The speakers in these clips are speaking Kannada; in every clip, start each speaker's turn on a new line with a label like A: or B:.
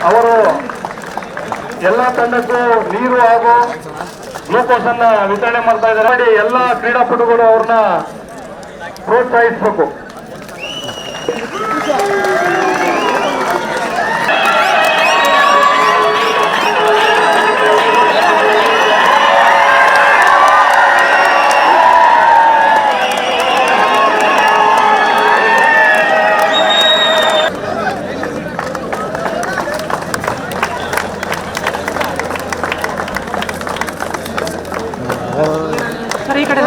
A: ಅವರು ಎಲ್ಲ ತಂಡಕ್ಕೂ ನೀರು ಹಾಗೂ ಗ್ಲೂಕೋಸ್ ಅನ್ನ ವಿತರಣೆ ಮಾಡ್ತಾ ಇದ್ದಾರೆ. ಎಲ್ಲ ಕ್ರೀಡಾಪಟುಗಳು ಅವ್ರನ್ನ ಪ್ರೋತ್ಸಾಹಿಸಬೇಕು.
B: ಸರಿ ಈ ಕಡೆ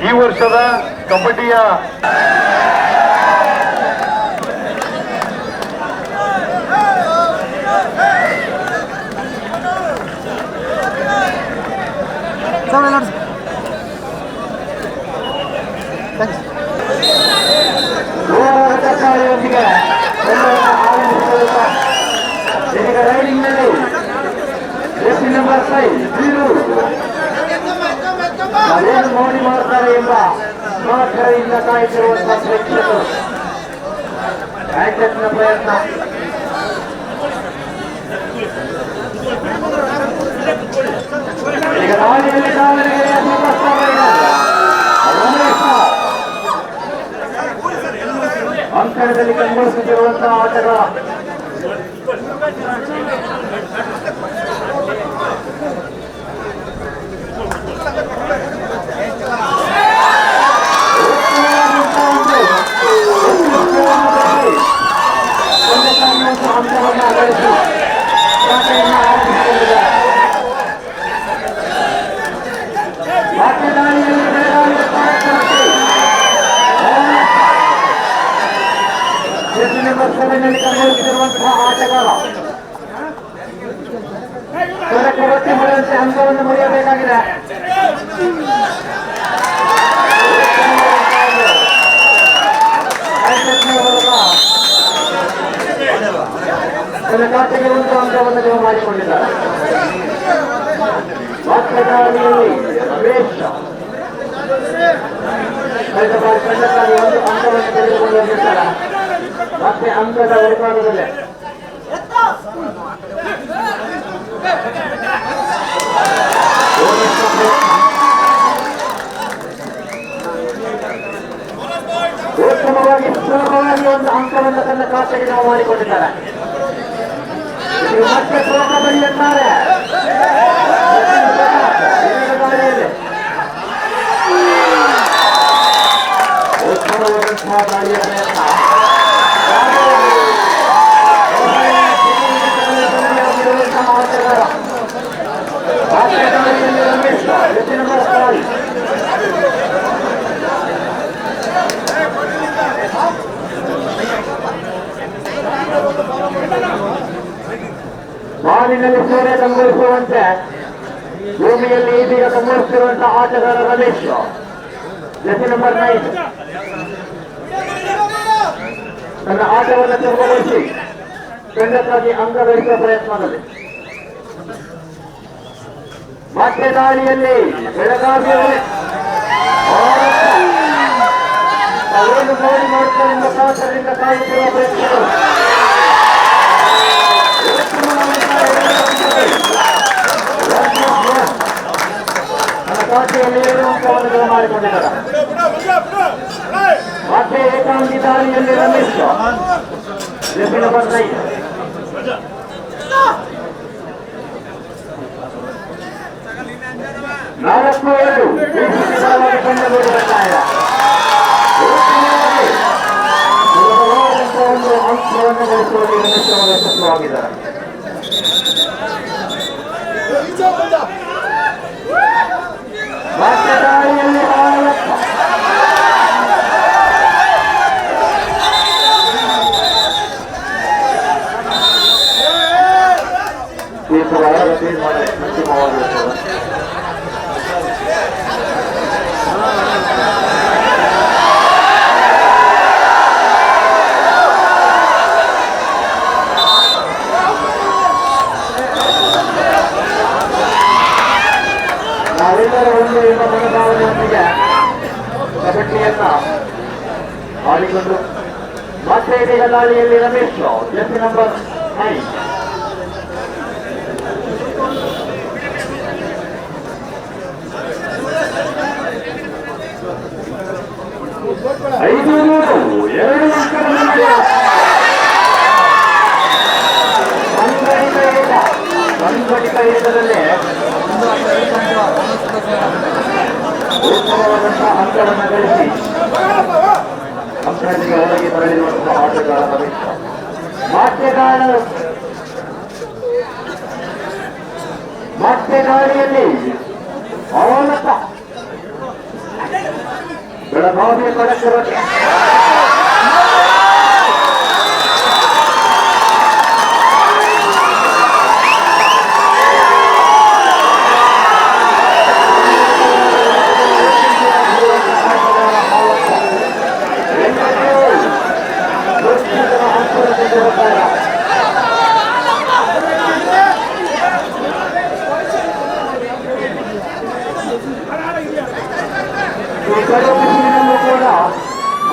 A: ಈ ವರ್ಷದ ಕಬಡ್ಡಿಯ ರೈಡಿಂಗ್ನಲ್ಲಿ ನಂಬರ್ 5 ನೋಡಿ ಮಾಡ್ತಾರೆ ಎಂಬ ಮಾತ್ರದಿಂದ ಕಾಯ್ತಿರುವಂತಹ ಪ್ರೇಕ್ಷಕರು ಆಯ್ತನ ಪ್ರಯತ್ನ. ಈಗ ದಾಳಿಯಲ್ಲಿ ದಾವಣಗೆರೆಯ ಅಂಕಣದಲ್ಲಿ ಕಂಗೊಳಿಸುತ್ತಿರುವಂತಹ ಆಟಗಾರ ಅಂಕವನ್ನು ಗಳಿಸಿ ಆಟವನ್ನು ಆರಂಭಿಸಿಕೊಂಡಿದ್ದಾರೆ. ದಾಳಿಯಲ್ಲಿ ಬೆಳಗಾವಿಯ ಕಾರ್ಯಕ್ರಮಕ್ಕೆ ನಂಬರ್ 7ನಲ್ಲಿ ಕಂಗೊಳಿಸುತ್ತಿರುವಂತಹ ಆಟಗಾರ ಹೊರಕ್ಕೆ ಒತ್ತಿ ಹೊಡೆದಂತೆ ಅಂಕವನ್ನು ಮುರಿಯಬೇಕಾಗಿದೆ. ತನ್ನ ಖಾತೆಗೆ ಒಂದು ಅಂಕವನ್ನು ಜಮ ಮಾಡಿಕೊಂಡಿದ್ದಾರೆ. ಮಾತ್ರದಾಳಿಯಲ್ಲಿ ರಮೇಶ್ ಕಳೆದ ಬಾರಿ ತಂಡಕ್ಕಾಗಿ ಒಂದು ಅಂಕವನ್ನು ತೆಗೆದುಕೊಂಡು ಬಂದಿದ್ದಾರೆ. ಮತ್ತೆ ಅಂಕದ ಹುಡುಕಾಟದಲ್ಲೇ ಉತ್ತಮವಾಗಿ ಸುಲಭವಾಗಿ ಒಂದು ಅಂಕವನ್ನು ತನ್ನ ಖಾತೆಗೆ ಜಮ ಮಾಡಿಕೊಂಡಿದ್ದಾರೆ. ಮತ್ತೆ ಪ್ರೋಗ ಬರೆಯುತ್ತಾರೆ. ಉತ್ತಮವಾದಂತಹ ದಾಳಿಯ ಪ್ರಯತ್ನ ಬಾಲಿನಲ್ಲಿ ಸೂರ್ಯ ಕಂಗೊಳಿಸುವಂತೆ ಭೂಮಿಯಲ್ಲಿ ಇದೀಗ ಕಂಗೊಳಿಸುತ್ತಿರುವಂತಹ ಆಟಗಾರ ರಮೇಶ್ ಜೊತೆ ನಂಬರ್ 9 ತನ್ನ ಆಟವನ್ನು ಚುರುಕುಗೊಳಿಸಿ ತಂಡಕ್ಕಾಗಿ ಅಂಕ ಗಳಿಸುವ ಪ್ರಯತ್ನದಲ್ಲಿ. ಮತ್ತೆ ದಾಳಿಯಲ್ಲಿ ಬೆಳಗಾವಿಯಲ್ಲಿ ಅವರನ್ನು ನೋಡಿ ಮಾಡುತ್ತಾ ಕಾಯುತ್ತಿರುವ ಪ್ರಯತ್ನಗಳು
B: ಮಾಡಿಕೊಂಡಿದ್ದಾರೆ. ಮತ್ತೆ ಏಕಾಂಗಿ ದಾಳಿಯಲ್ಲಿ ರಮೇಶ್ ನಂಬರ್ 9. 4-2 ಕಂಡುಕೊಳ್ಳುವಂತಾಯ ಒಂದು ಅಂಶವನ್ನು ಗಳಿಸುವಲ್ಲಿ ರಮೇಶ್ ಅವರು ಯಶಸ್ವಿಯಾಗಿದ್ದಾರೆ. ಮತ್ತೆ ದಾಳಿಯಲ್ಲಿ ನಾವೆಲ್ಲರೂ ಒಂದು ಎಂಬ ಮನೋಭಾವನೆಯೊಂದಿಗೆ ಕಬಡ್ಡಿಯನ್ನ ಆಡಿಕೊಂಡು ಮತ್ತೆ ಇದೀಗ ದಾಳಿಯಲ್ಲಿ ರಮೇಶ್ ಜೆರ್ಸಿ ನಂಬರ್ 5. ಸಂಘಟಿತ ಯುದ್ಧದಲ್ಲಿ ಉತ್ತಮವಾದಂತಹ ಅಂಕವನ್ನು ಗಳಿಸಿ ಅಂಕಗಳಿಗೆ ಒಳಗೆ ಬರಲಿರುವಂತಹ ಆಟಗಾರ ರಮೇಶ್. ಮತ್ತೆ ದಾಳಿಯಲ್ಲಿ ಅವನಪ್ಪ ಬೆಳಗಾವಿಯ ಕಡಕರಕ್ಕೆ ಕೂಡ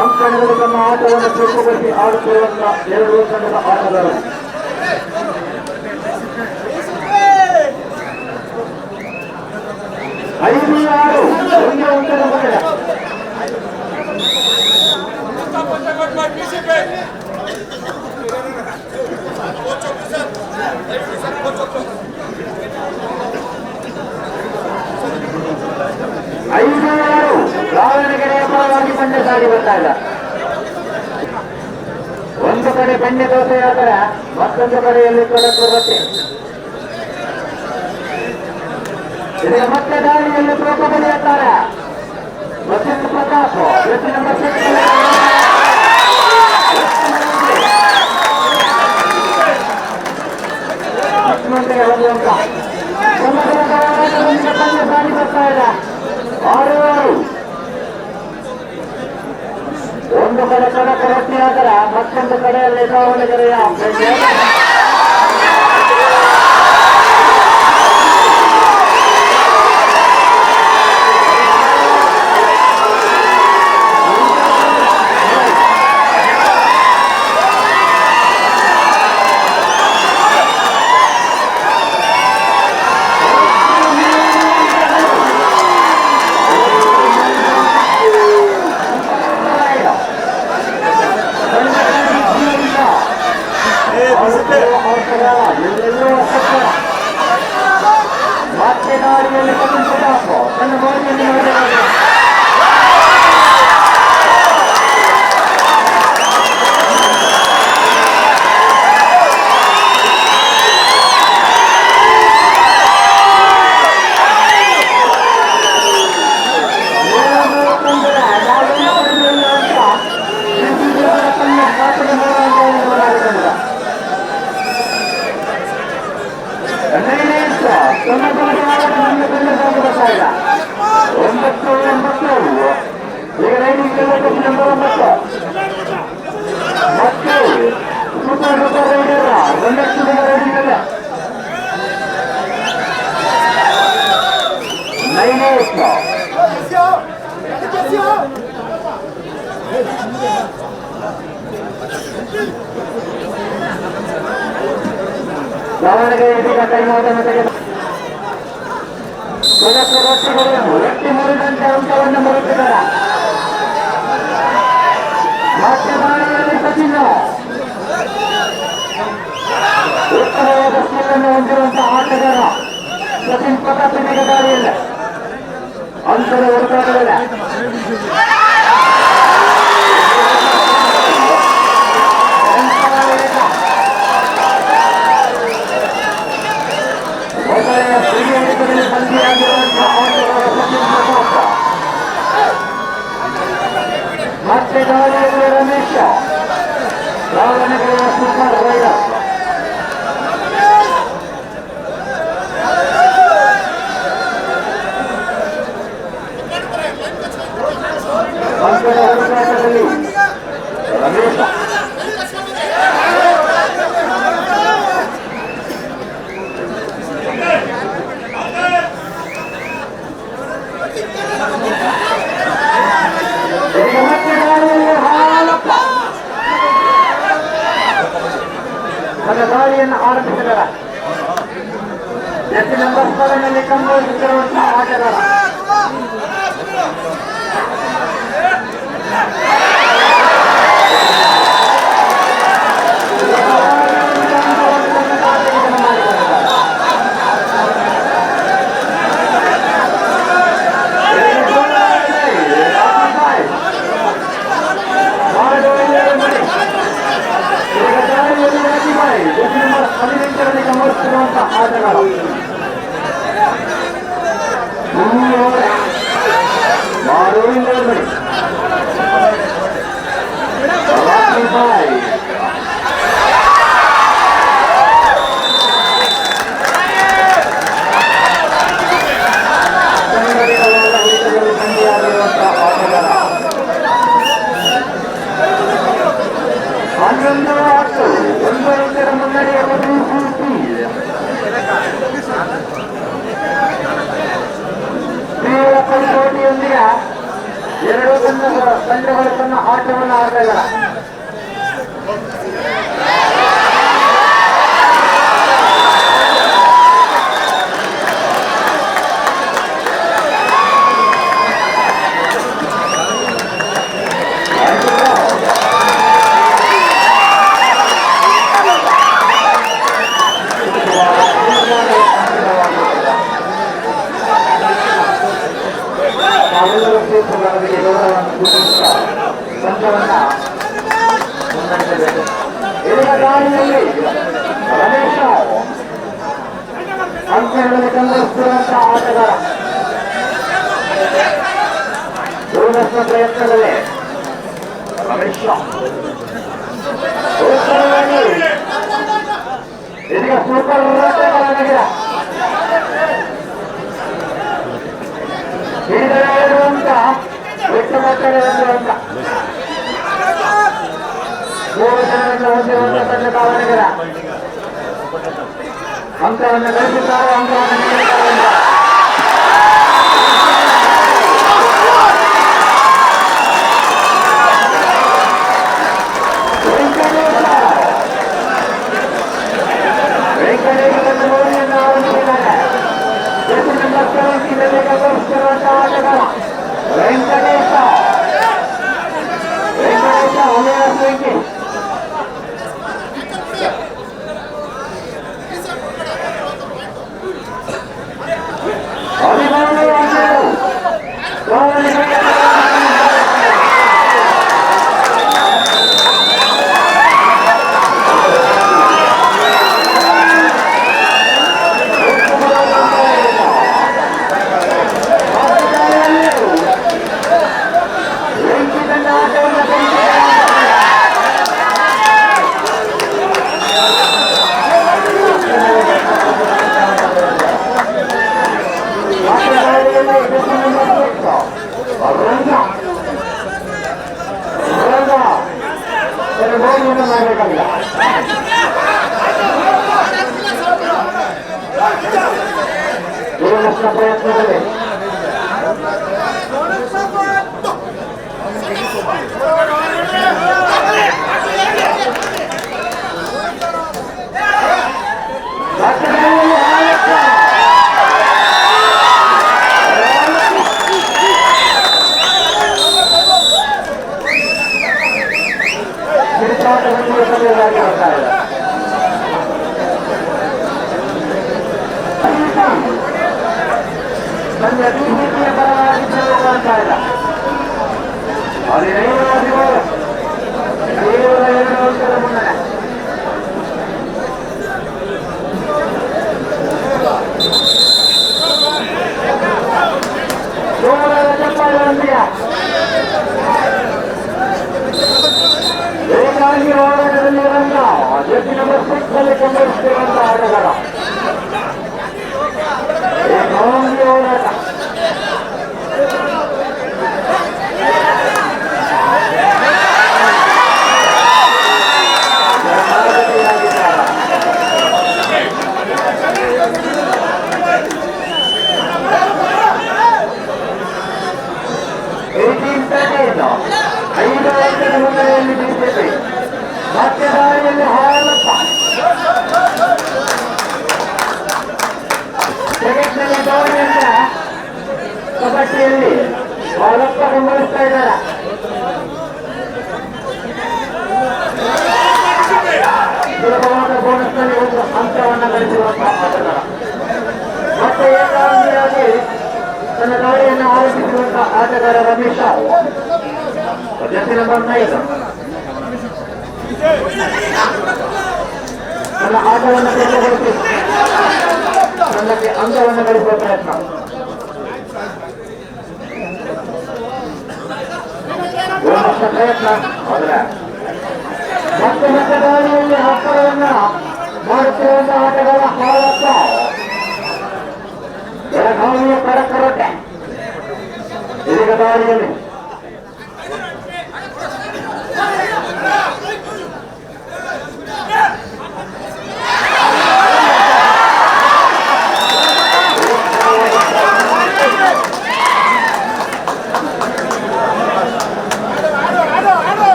B: ಅಂಕಣಗಳು ತಮ್ಮ ಆಟವನ್ನು ಚುರುಕುಗೊಳಿಸಿ ಆಡುತ್ತಿರುವಂತಹ ಎರಡು ತಂಡದ ಆಟಗಾರರು. ಐದು ಆರು ಒಂದೇ ಅಂಕದ ಮಗಳ 5-6 ದಾವಣಗೆರೆಯ ಪರವಾಗಿ ಪಂದ್ಯ ಸಾಗಿ ಬರ್ತಾ ಇಲ್ಲ. ಒಂದು ಕಡೆ ಬೆಣ್ಣೆ ದೋಸೆಯಾದರೆ ಮತ್ತೊಂದು ಕಡೆಯಲ್ಲಿ ಕೊಡಕು ರೊಟ್ಟಿ. ಇದರ ಮತ್ತೆ ದಾಳಿಯಲ್ಲಿ ಪ್ರೋಪ ಬಲಿಯುತ್ತಾರೆ ವಸಂತ ಪ್ರತಾಪ್ ಜೆರ್ಸಿ ನಂಬರ್ 6. ಮುಖ್ಯಮಂತ್ರಿ ಒಂದು ಅಂಕ ಪಂದ್ಯ ಸಾಗಿ ಬರ್ತಾ ಇದೆ. 6-6 ಒಂದು ಕಡೆ ಕಡಕ ರೊಟ್ಟಿಯಾದರೆ ಮತ್ತೊಂದು ಕಡೆಯಲ್ಲಿ ದಾವಣಗೆರೆಯ ಮತ್ತೆ ದಾಳಿಯಲ್ಲಿ ತನ್ನ ಗೋಲಿಯಲ್ಲಿ ನೋಡಿದರೆ ಈಗ ರೈಡಿಂಗ್ ನಂಬರ್ 9 ಮತ್ತು ಸೂಪರ್ ಸೂಪರ್ ರೈಡರ್ ಒಂದಷ್ಟು ರೈಡಿಂಗ್ ಅಲ್ಲ 9 ದಾವಣಗೆರೆ ಇದೀಗ ಟೈಮ್ ಔಟ್ ಅನ್ನು ತೆಗೆದು ಇದಕ್ಕೆ ರೊಟ್ಟಿ ಮುರಿದಂತೆ ಅಂಕವನ್ನು ಮುರಿದಿದ್ದಾರೆ. ಮತ್ತೆ ದಾಳಿಯಲ್ಲಿ ಸಚಿನ್ ಉತ್ತಮವಾದ ಸ್ಕಿಲ್ಲನ್ನು ಹೊಂದಿರುವಂತಹ ಆಟಗಾರ ಸಚಿನ್ ಪ್ರತಾಪಿನಿಗೆ ದಾಳಿಯಿಲ್ಲ. ಅಂತರ ಹುಡುಕಾಟವಿಲ್ಲ. ಒಳ್ಳೆಯ ಕ್ರೀಡೆಯಲ್ಲಿ ಬಂದಿಯಾಗಿರುವಂತಹ ಆಟಗಾರ ಸಚಿನ್ ಪ್ರತಾಪ್. ಮತ್ತೆ ದಾಳಿಯಲ್ಲಿ ರಮೇಶ್ ದಾವಣಗೆರೆಯ ಸೂಪರ್ ರೈಡರ್. ಅಂತರ ಹುಡುಕಾಟದಲ್ಲಿ ರಮೇಶ ತನ್ನ ದಾಳಿಯನ್ನು ಆರಂಭಿಸಿದರ ಜರ್ಸಿ ನಂಬರ್ 7 ಕಂಡುಹಿಡಿದಿರುವಂತಹ ಆಟಗಾರ ಆಟಗಾರ ಪೈಪೋಟಿಯೊಂದಿಗೆ ಎರಡೂ ತಂಡಗಳು ತನ್ನ ಆಟವನ್ನು ಆಡ್ತಾ ಇದ್ದಾರೆ. ರಮೇಶ ಅಂಕಣದಲ್ಲಿ ಕಂಡುಹಿಡಿದಿರುವಂತಹ ಆಟಗಾರ ಬೋನಸ್ನ ಪ್ರಯತ್ನದಲ್ಲಿ ರಮೇಶ ಇದೀಗ ಸೂಪರ್ ಆಟಗಾರನಿಗೆ ಹಿಡಿದಿರುವಂತಹ ಬಿಟ್ಟು ಮಾತಾಡಿರುವಂತ 3 ಜನರನ್ನು ಹೊಂದಿರುವಂತಹ ತಂಡ ದಾವಣಗೆರೆ ಅಂಕವನ್ನು ಗಳಿಸಿದ್ದಾರೆ. ಅಂಕವನ್ನು ನೀಡಿದ್ದಾರೆ. ವೆಂಕಟೇಶ್ ಮೋದಿಯನ್ನು ಆರಂಭಿಸಿದ್ದಾರೆ. ಆಟಗಾರ ವೆಂಕಟೇಶ ಒಳ್ಳೆಯ ಸಂಖ್ಯೆ ಪ್ರಯತ್ನದಲ್ಲಿ ಮೊದಲನೇದಾಗಿ ಬರ್ತಾ ಇದೆ. ನನ್ನ ಬಿಜೆಪಿಯ ಪರವಾಗಿ ಮಾಡ್ತಾ ಇಲ್ಲ. 15 ಕೇವಲ 2 ವರ್ಷದ ಮುನ್ನಡೆ. ಜೋರಾದ ಚಪ್ಪಾಳೆಯೊಂದಿಗೆ ಬೇಕಾಗಿ ಹೋರಾಟದಲ್ಲಿ ಇರುವಂತ ಜೆಪಿ ನಂಬರ್ 6 ಅಲ್ಲಿ ಕಂಡುಹಿಡಿಸಿರುವಂತಹ ಆಟಗಾರ ಏಕಾಂಗಿ ಹೋರಾಟ. ಐದು ವರ್ಷದ ಮುನ್ನಡೆಯಲ್ಲಿ ಬಿಜೆಪಿ ಮಧ್ಯದಾರಿಯಲ್ಲಿ ಹಾಲಪ್ಪ ಜಗತ್ತಿನಲ್ಲಿ ಗೌರಿಯಿಂದ ಕಬಡ್ಡಿಯಲ್ಲಿ ಹಾಲಪ್ಪ ಬೆಂಬಲಿಸ್ತಾ ಇದ್ದಾರೆ. ಸುಲಭವಾದ ಬೋನಸ್ನಲ್ಲಿ ಒಂದು ಹಂತವನ್ನು ಗಳಿಸಿರುವಂತಹ ಆಟಗಾರ ಮತ್ತೆ ಏಕಾಂಗಿಯಾಗಿ ತನ್ನ ದಾಳಿಯನ್ನು ಆರಂಭಿಸಿರುವಂತಹ ಆಟಗಾರ ರಮೇಶ್ ಜೆಪಿ ನಂಬರ್ 5 ತನ್ನ ಆಟವನ್ನು ಪೂರ್ಣಗೊಳಿಸಿ ತನ್ನಕ್ಕೆ ಅಂಕವನ್ನು ಗಳಿಸುವ ಪ್ರಯತ್ನ. ಪ್ರಯತ್ನ ಆದರೆ ಮತ್ತೆ ಮತ್ತೆ ದಾಳಿಯಲ್ಲಿ ಹಕ್ಕರವನ್ನ ಮಾಡುತ್ತಿರುವಂತಹ ಆಟಗಾರ ಹಾಲಪ್ಪ ಬೆಳಗಾವಿಯ ಕಡಕರೊಟ್ಟೆ ಇದೀಗ ದಾಳಿಯಲ್ಲಿ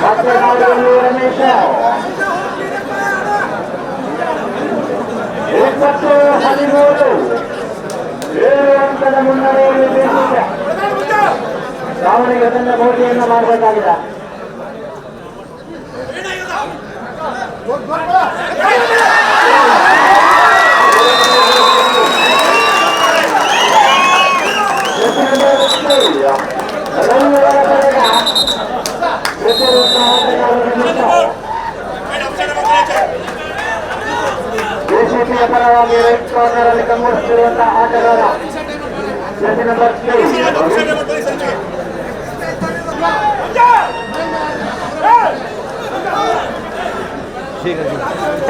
B: ಮತ್ತೆ ದಾಳಿಯಲ್ಲಿ ರಮೇಶ 20-13 7 ಅಂಕದ ಮುನ್ನಡೆಯಲ್ಲಿ ಬೇಕಿದೆ. ದಾವಣಿಗೆ ತನ್ನ ಗೋಟಿಯನ್ನು ಮಾಡಬೇಕಾಗಿದೆ. ಬಿಜೆಪಿಯ ಪರವಾಗಿ ರೈಟ್ ಕಾರ್ನರ್ ಅಲ್ಲಿ ಕಂಗೊಳಿಸುತ್ತಿರುವಂತಹ ಆಟಗಾರ ಜೆಪಿ ನಂಬರ್ 3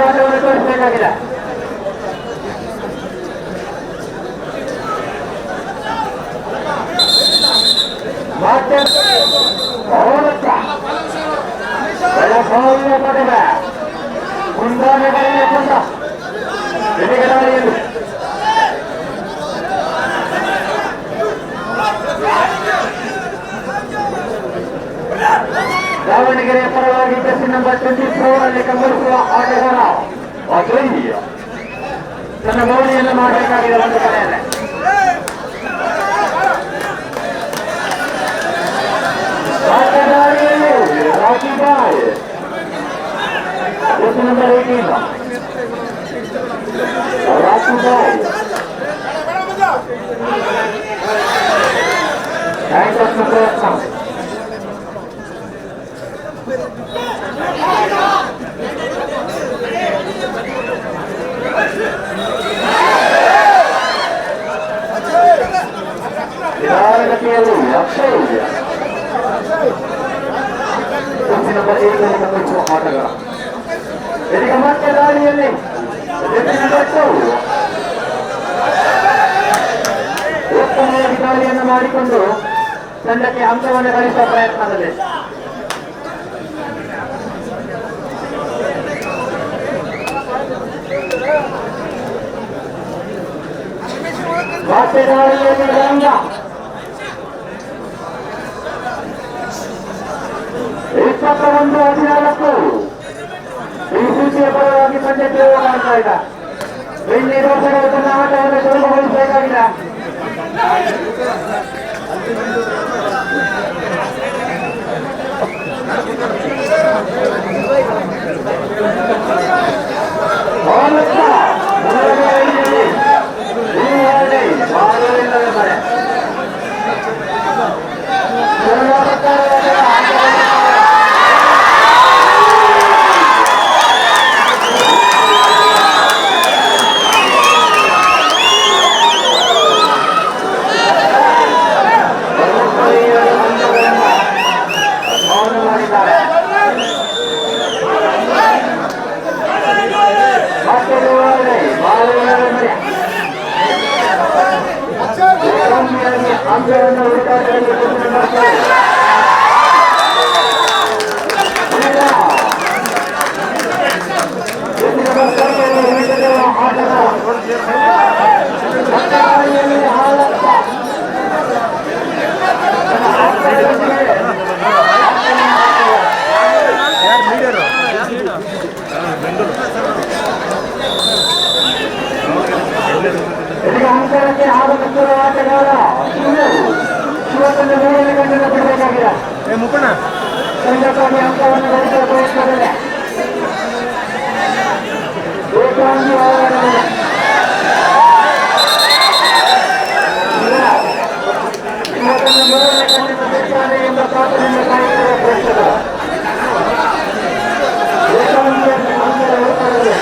B: ಆಟವನ್ನು ತೋರಿಸಬೇಕಾಗಿದೆ. ಬೆಳಗಾವಿಯ ಪಡೆದ ಕುಂದಾನಗರಿಯ ಕುಂದ ದಾಳಿಯಲ್ಲಿ ದಾವಣಗೆರೆಯ ಪರವಾಗಿ ಜೆಪಿ ನಂಬರ್ 24 ಅಲ್ಲಿ ಕಂಗೊಳಿಸುವ ಆಟಗಾರ ಅಜಯ್ ತನ್ನ ಮೌಲ್ಯನ್ನು ಮಾಡಬೇಕಾಗಿದೆ ಒಂದು ಕಡೆಯಲ್ಲಿ. ದಾಳಿಯಲ್ಲಿ ರಾಜೀಬಾಯ್ ಜೆಪಿ ನಂಬರ್ 18 ರಾಜೀಬಾಯ್ ಪ್ರಯತ್ನ ನಿಧಾನಗತಿಯಲ್ಲಿ ಅಕ್ಷಯ್ ನಂಬರ್ 7 ಕಂಡುಹಿಡಿಸುವ ಆಟಗಾರ ಇದೀಗ ಮತ್ತೆ ದಾಳಿಯಲ್ಲಿ ಉತ್ತಮವಾಗಿ ದಾಳಿಯನ್ನು ಮಾಡಿಕೊಂಡು ತಂಡಕ್ಕೆ ಅಂಕವನ್ನು ಗಳಿಸುವ ಪ್ರಯತ್ನದಲ್ಲಿ ಮತ್ತೆ ದಾಳಿಯಲ್ಲಿ ರಂಗ 21-14 ಬಿಸಿಸಿಯ ಪರವಾಗಿ ಪಂದ್ಯ ಮಾಡ್ತಾ ಇದ್ದ. ಬೆಳ್ಳಿ ದೋಷಗಳು ತನ್ನ ಆಟವನ್ನು ಸುಲಭಗೊಳಿಸಬೇಕಾಗಿದೆ. ಅಂಕಣಕ್ಕೆ ಆಗಮಿಸಿರುವ ಆಟಗಾರ ಶಿವತನ್ನು ಮೂರನೇ ಗಂಟೆಗೆ ಬಿಡಬೇಕಾಗಿದೆ. ಸಂಘಕ್ಕಾಗಿ ಅಂಕವನ್ನು ಗಳಿಸುವ ಪ್ರಯತ್ನದಲ್ಲಿ ಏಕಾಂಗಿ ಶಿವತನ್ನು ಮೂರನೇ ಗಂಟೆಗೆ ಬಿಡುತ್ತಾರೆ ಎಂಬ ಕಾತುರಿಂದ ಕಾಯುತ್ತಿರುವ ಪ್ರೇಕ್ಷಕರು ಏಕಾಂಗಿ ಅಂಕದ ಉತ್ತರದಲ್ಲಿ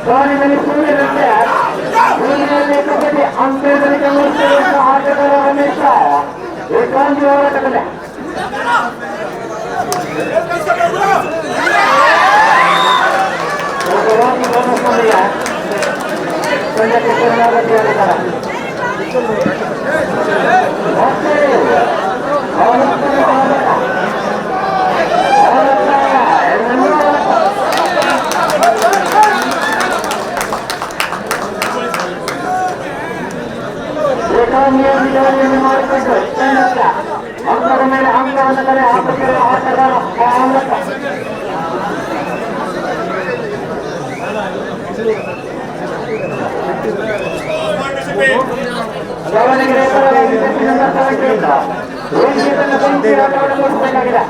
B: ದಾನಿನಲ್ಲಿ ಸೂರ್ಯನಂತೆ ಊರಿನಲ್ಲಿ ಕಬಡ್ಡಿ ಅಂಕಣದಲ್ಲಿ ಗಮನಿಸಿರುವಂತಹ ಆಟಗಾರ ರಮೇಶ ಏಕಾಂಗಿ ಹೋರಾಟದಲ್ಲಿ ತಂಡಕ್ಕೆ ಶರಣಾಗತಿಯಾಗಿದ್ದಾರೆ. ಏಕಾಂಗಿಯನ್ನು ಮಾಡಿಕೊಂಡು ತಂಡಕ್ಕೆ ಅಂಕದ ಮೇಲೆ ಅಂಕವನ್ನು ಕಲೆ ಹಾಕುತ್ತಿರುವ ಆಟಗಾರ ದಾವಣಗೆರೆ ಆಟವಾಡಬೇಕಾಗಿದೆ.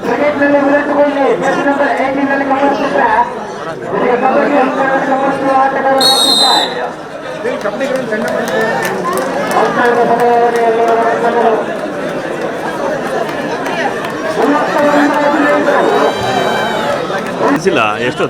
B: ಕ್ರಿಕೆಟ್ನಲ್ಲಿ ವಿರಾಟ್ಕೊಹ್ಲಿ ನಂಬರ್ 18ನಲ್ಲಿ ಗಮನಿಸುತ್ತಾ ಕಬಡ್ಡಿ ಅಂಕಣವನ್ನು ಗಮನಿಸುವ ಆಟಗಾರ
C: ಎಷ್ಟು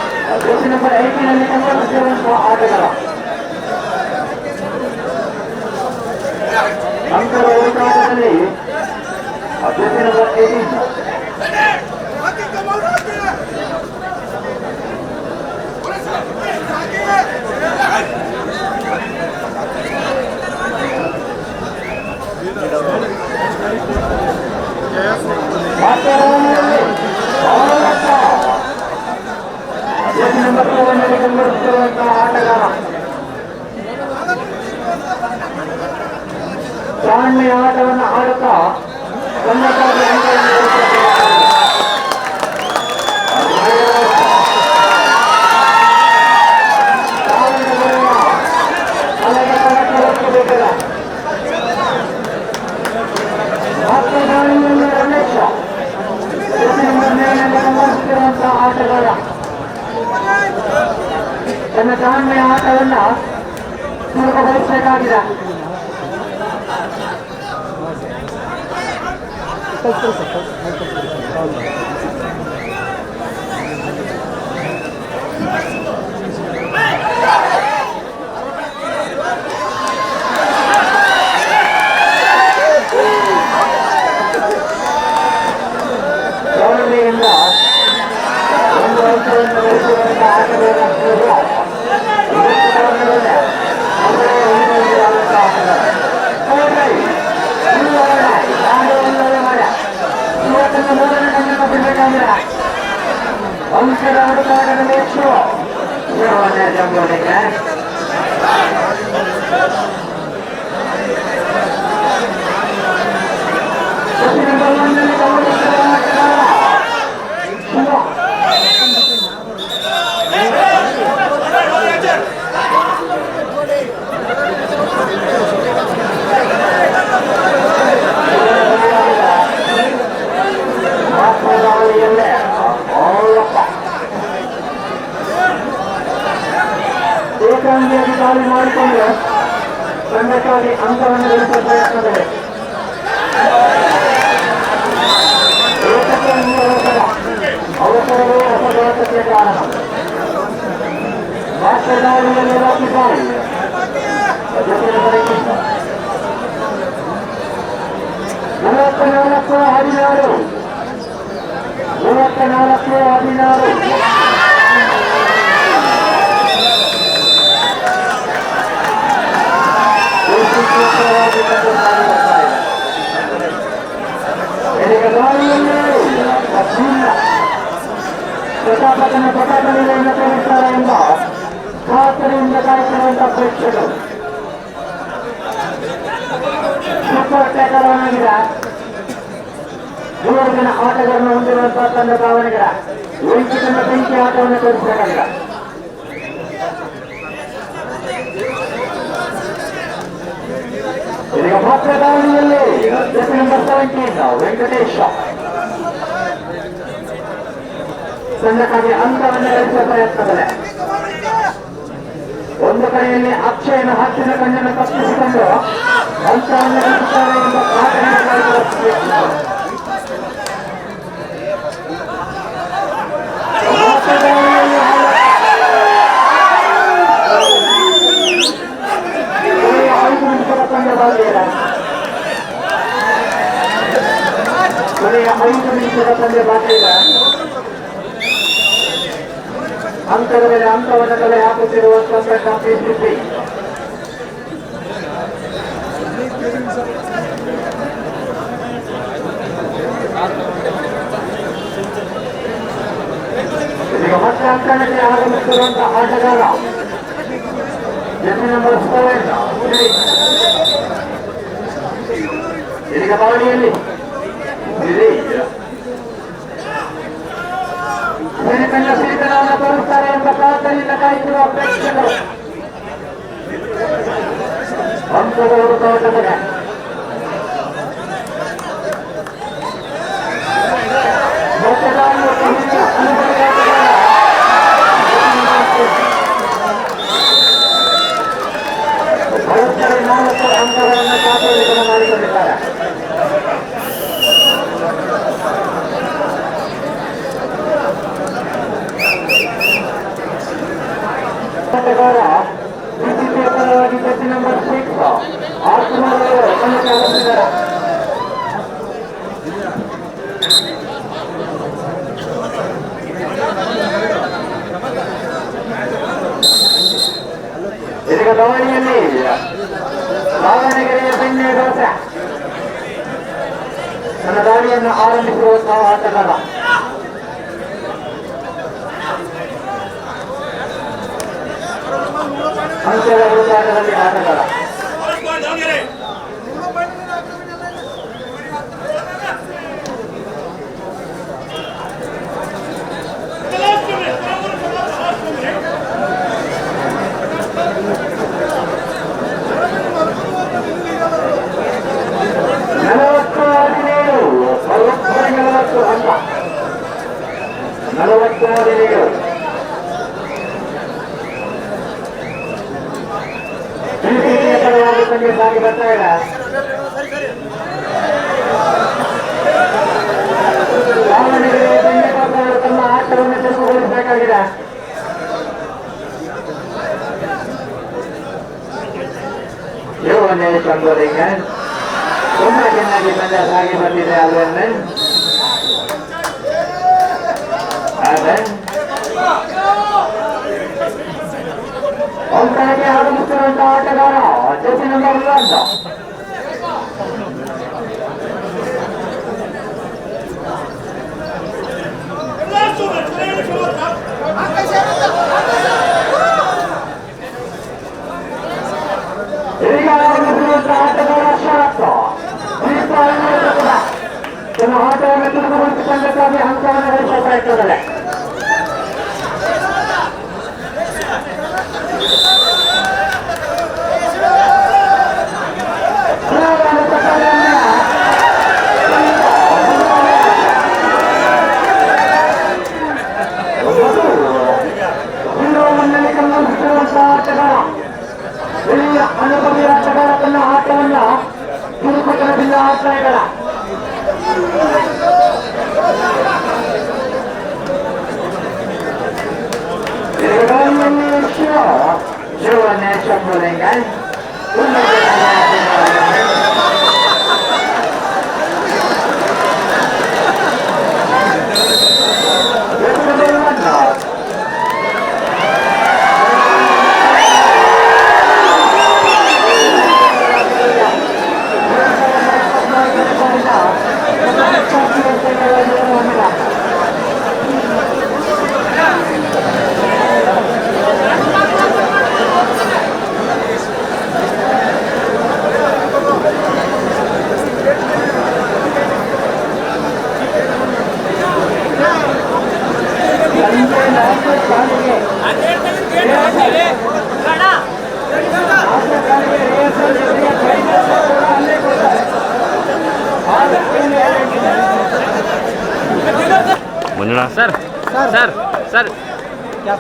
C: 24
B: ನಂಬರ್ 18ನಲ್ಲಿ ಗಮನಿಸಿರುವಂತಹ ಆಟಗಾರ ಅಂಕದ ಹುಡುಕಾಟದಲ್ಲಿ ಅಭ್ಯರ್ಥಿ ನಂಬರ್ 18 ನಂಬರ್ 7ನಲ್ಲಿ ಗಮನಿಸುತ್ತಿರುವಂತಹ ಆಟಗಾರ ತಾಳ್ಮೆಯ ಆಟವನ್ನು ಆಡುತ್ತಾ ತಂಡಕ್ಕಾಗಿ ಅಂಕವನ್ನು ಆಟಗಾರ ತನ್ನ ತಾಳ್ಮೆಯ ಆಟವನ್ನು ಪೂರ್ವಗೊಳಿಸಬೇಕಾಗಿದೆ. ಅಂಕದ ಹುಡುಕಾಟದಲ್ಲಿ ಹೆಚ್ಚು ಜಂಬೋಲಿಗೆ ಏಕಾಂಗಿಯಾಗಿ ದಾಳಿ ಮಾಡಿಕೊಂಡು ತಂಡಕ್ಕಾಗಿ ಅಂಕವನ್ನು ಗಳಿಸುವ ಪ್ರಯತ್ನದಲ್ಲಿ ಅವಸರವೇ ಅಪಘಾತಕ್ಕೆ ಕಾರಣ. ಮಾಸ್ಟರ್ ದಾಳಿಯಲ್ಲಿ ರಾಕಿದ್ದಾರೆ 34-16 ಪ್ರತಾಪನೆಯನ್ನು ತೋರಿಸ್ತಾರೆ ಎಂಬ ಖಾತರಿಯಿಂದ ಕಾಯ್ತಿರುವಂತಹ ಪ್ರೇಕ್ಷಕರು ಸೂಪರ್ ಟ್ಯಾಕರ್ ಆಗಿದೆ. 3 ಜನ ಆಟಗಾರನ್ನು ಹೊಂದಿರುವಂತಹ ತಂಡ ದಾವಣಗೆರೆ ವೈದ್ಯಕನ ಬೆಂಕಿ ಆಟವನ್ನು ತೋರಿಸಬೇಕಾಗಿದೆ. ಇದೀಗ ಮಾತ್ರ ದಾವಣಿಯಲ್ಲಿ ನಂಬರ್ 17 ವೆಂಕಟೇಶ ತಂಡಕ್ಕಾಗಿ ಅಂಕವನ್ನು ಗಳಿಸುವ ಪ್ರಯತ್ನದಲ್ಲಿ ಒಂದು ಕಡೆಯಲ್ಲಿ ಅಕ್ಷಯನ ಹತ್ತಿರ ಕಣ್ಣನ್ನು ತಪ್ಪಿಸಿಕೊಂಡು ಅಂಕವನ್ನು ಗಳಿಸುತ್ತಾರೆ ಎಂಬ ಕೊನೆಯ 5 ನಿಮಿಷದ ಪಂದ್ಯ ಬಾಕಿ ಇದೆ. ಅಂಕದ ಮೇಲೆ ಅಂಕವನ್ನು ಕಲೆ ಹಾಕುತ್ತಿರುವಂತಹ ಪಿಸಿಸಿ ಈಗ ಮತ್ತೆ ಅಂಕಣಕ್ಕೆ ಆಗಮಿಸುತ್ತಿರುವಂತಹ ಆಟಗಾರ ಜೆಸಿ ನಂಬರ್ 7 ಇದೀಗ ಬಾವಣಿಯಲ್ಲಿ ಸಿರಿತನವನ್ನು ತೋರಿಸ್ತಾರೆ ಎಂಬ ಖಾತರಿಯಿಂದ ಕಾಯ್ದಿರುವ ಪ್ರೇಕ್ಷಕರು ಅಂಕದ ಹುಡುಕಾಟದಲ್ಲಿ ಬರೋಬ್ಬರಿ 4 ಅಂಕಗಳನ್ನು ಖಾತೆಯನ್ನು ಮಾಡಿಕೊಂಡಿದ್ದಾರೆ. ಆಟಗಾರ ಬಿಸಿಸಿಐ ಪರವಾಗಿ ಜೆಸಿ ನಂಬರ್ 6 ಆರ್ಕುಮಾರ್ ಅವರು ತಂಡಕ್ಕೆ ಆಗಮಿಸಿದ್ದಾರೆ. ಇದೀಗ ದಾವಣಿಯಲ್ಲಿ ದಾವಣಗೆರೆಯ ಬೆಣ್ಣೆ ದೋಸೆ ತನ್ನ ದಾಳಿಯನ್ನು ಆರಂಭಿಸಿರುವಂತಹ ಆಟಗಾರ ಅಂಕದ ಹುಡುಕಾಟದಲ್ಲಿ ಆಟಗಾರ ಸಾಗಿ ಬರ್ತಾ ಇದೆ. ದಾವಣಗೆರೆ ಬೆಂಗಳೂರು ತಮ್ಮ ಆಟವನ್ನು ಚುರುಕುಗೊಳಿಸಬೇಕಾಗಿದೆ. ಯುವನೇ ಚಂಬೋಲಿಗೆ ತುಂಬಾ ಚೆನ್ನಾಗಿ ಪಂದ್ಯ ಸಾಗಿ ಬಂದಿದೆ. ಅಂಕಣಕ್ಕೆ ಆಗಮಿಸುತ್ತಿರುವಂತಹ ಆಟಗಾರ JC number 1 Morengal.
C: Manjula sir sir sir क्या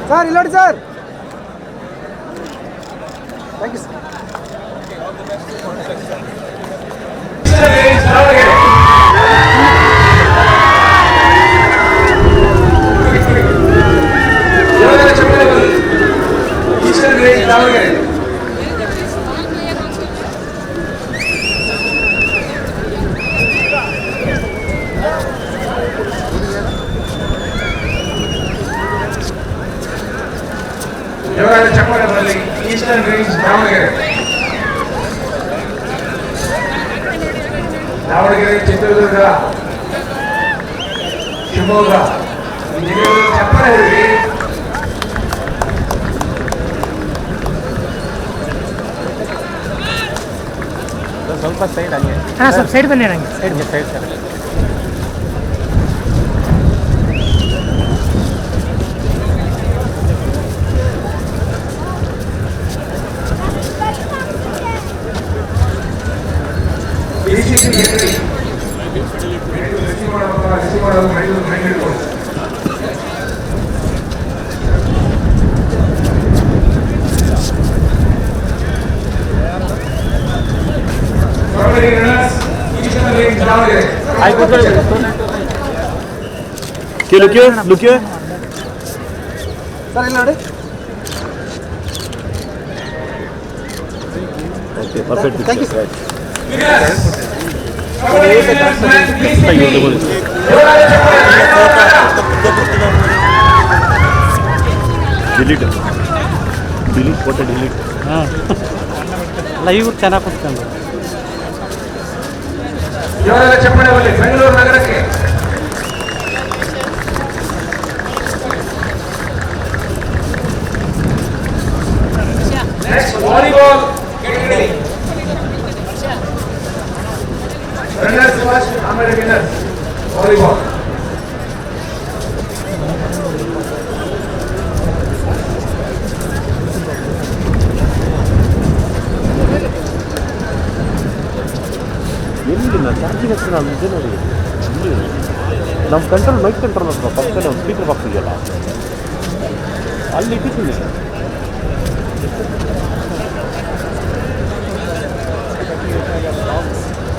D: ಸರ್ ಇಲ್ಲ ನೋಡಿ sir thank you sir
A: Devaraja ಚಕ್ರದಲ್ಲಿ ಈಸ್ಟರ್ನ್ ರೇಂಜ್ ದಾವಣಗೆರೆ ಚಿತ್ರದುರ್ಗ ಶಿವಮೊಗ್ಗ ಈ ಜಿಲ್ಲೆಗಳಲ್ಲಿ ಚಪ್ಪರ ಹೇಳಿ
C: ಸ್ವಲ್ಪ ಸೈಡ್ ಹಂಗೆ
D: ಹಾಂ ಸ್ವಲ್ಪ ಸೈಡ್ ಬನ್ನಿ ನಂಗೆ
C: ಸೈಡ್ ಸೈಡ್ ಸರ್
D: ಲುಕಿಯೋ ಸರ್ ಇಲ್ಲ ನೋಡಿ
C: okay perfect
D: thank you sir
C: delete delete photo delete ಹಾಂ ಲೈವ್ ಚೆನ್ನಾಗಿ ಕೂತ್ಕೊಂಡು
A: ಚಪ್ಪಡೆ ಬೆಂಗಳೂರು ನಗರಕ್ಕೆ ವಾಲಿಬಾಲ್ ರನ್ನರ್ಸ್ ಫಸ್ಟ್ ಆಮೇಲೆ ವಿನ್ನರ್ಸ್ ವಾಲಿಬಾಲ್
C: ಎಲ್ಲಿಲ್ಲ ಚಾರ್ಜಿಂಗ್ ಹತ್ರ ನಾನು ಇದೆ ನೋಡಿ ನಮ್ಮ ಕಂಟ್ರೋಲ್ ಮೈಕ್ ಕಂಟ್ರೋಲ್ ಹತ್ರ ಪಕ್ಕದಲ್ಲಿ ಒಂದು ಸ್ಪೀಕರ್ ಬಾಕ್ಸ್ ಇದೆಯಲ್ಲ ಅಲ್ಲಿ ಇಟ್ಟಿದ್ದೀನಿ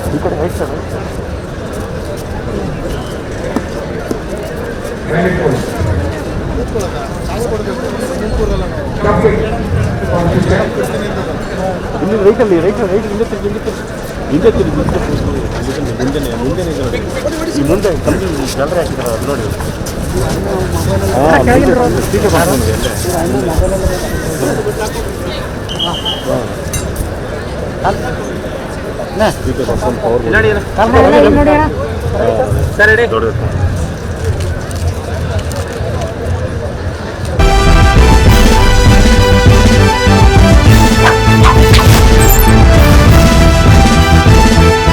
C: ಈ ಕಡೆ ರೈಟ್ ಸರ್ ಇಲ್ಲಿ ರೈಟಲ್ಲಿ ರೈಟ್ ರೈಟ್ ಹಿಂದೆ ತಿರುಗಿ ಹಿಂದೆ ತಿರುಗಿ ಮುಂದೆ ಈ ಮುಂದೆ ಕಂಪ್ನಿ ಜಾಲರಿ ಹಾಕಿದ್ದಾರೆ ಅದು ನೋಡಿ speaker box speaker box power
D: ನೋಡಿ
C: ಸರ್ ನೋಡಿ